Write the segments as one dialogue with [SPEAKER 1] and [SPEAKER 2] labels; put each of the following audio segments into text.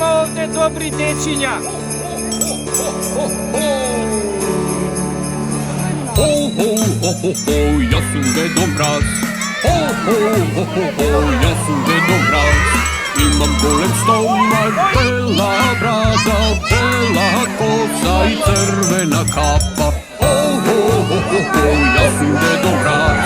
[SPEAKER 1] ima ovde dobri dečinja.
[SPEAKER 2] Ho, ho, ho, ho, ho, ja sam Dedo Mraz. Ho, ho, ho, ho, ho, ja sam Dedo Mraz. Imam golem stomak, bela brada, bela kosa i crvena kapa. Ho, ho, ho, ho, ho, ja sam Dedo Mraz.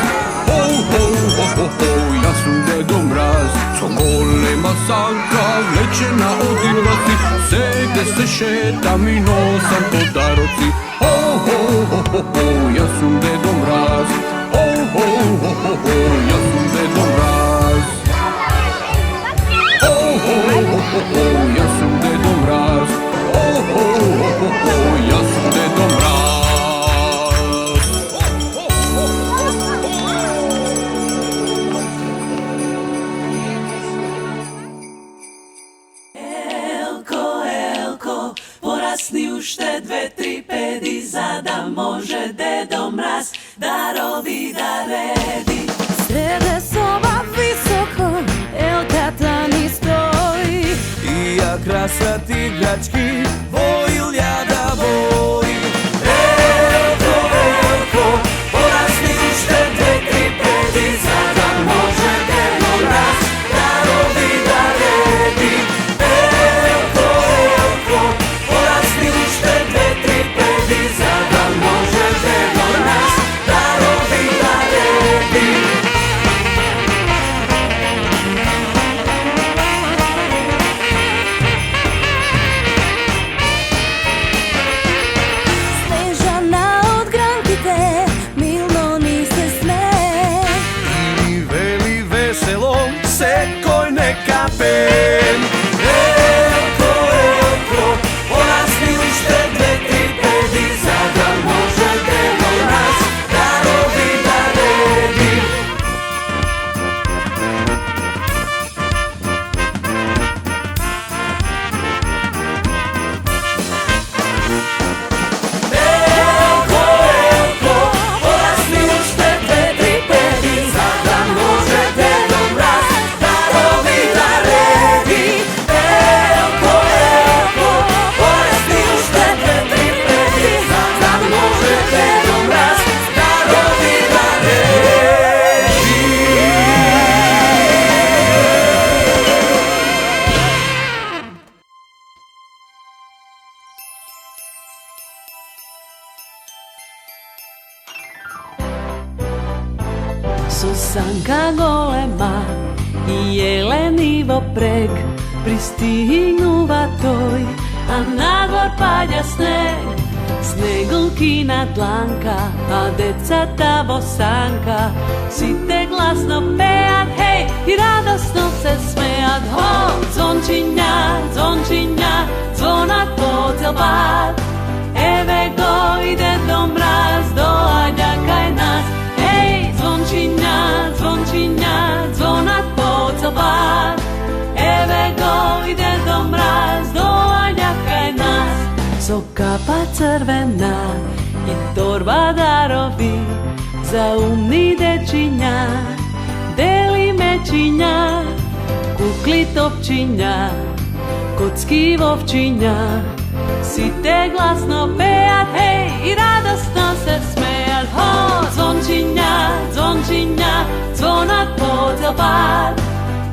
[SPEAKER 2] Ho, ho, ho, ho, ho, ja sam Dedo Mraz. Co golema sanka, vlečena od ilvaci, sede se šetam i nosam po daroci. Ho, ho, ho, ho, ho, ja sam Dedo Mraz. Ho, ho, ho, ho, ho, ja sam Dedo Mraz. Ho, ho, ho, ho, ho, ja sam Dedo Mraz. Ho, ho, ho, ho, ho, ja sam Dedo Mraz.
[SPEAKER 3] Porasni ušte 2-3 pediza da može Dedo Mraz darovi da redi.
[SPEAKER 4] Srede soba visoko, Elka tani stoji
[SPEAKER 5] I ja krasat igrački, vojilja da voji. Elko, Elko, porasni ušte 2-3 pediza da može Dedo Mraz darovi da redi. Elko, Elko, porasni ušte 2-3 pediza da može Dedo Mraz darovi da redi.
[SPEAKER 4] Snežana od Grankite, milno mi se sme.
[SPEAKER 5] I veli veselo se koj ne kapem. Elko, Elko, porasni ušte 2-3 pediza da može Dedo Mraz darovi da redi. Elko, Elko, porasni ušte 2-3 pediza da može Dedo Mraz darovi da redi. Elko, Elko, porasni ušte 2-3 pediza da može Dedo Mraz darovi da redi.
[SPEAKER 3] Susanka golema i jelenivo prek pristignuva toj, a nagor padja sneg. Snegulkina dlanka, a decata bosanka site glasno pejat, hej, i radosno se smejat. Ho, zvončinja, zvončinja, zvonat po cel bad. Eve go i Dedo Mraz, doađa kaj nas. Hej, zvončinja, zvončinja, zvonat po cel bad. Eve go i Dedo Mraz, doađa kaj nas. So kapa crvena i torba darovi za umni dečinja, deli mečinja, kukli topčinja, kocki vovčinja. Site glasno pejat, hej, i radosno se smejat. Ho, zvončinja, zvončinja, zvonat po cel bad.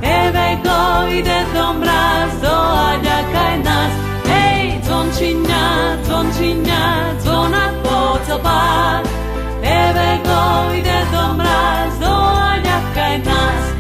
[SPEAKER 3] Eve go i Dedo Mraz, doađa kaj nas. Hej, zvončinja, zvončinja, zvonat po cel bad. Eve go i Dedo Mraz, doađa kaj nas.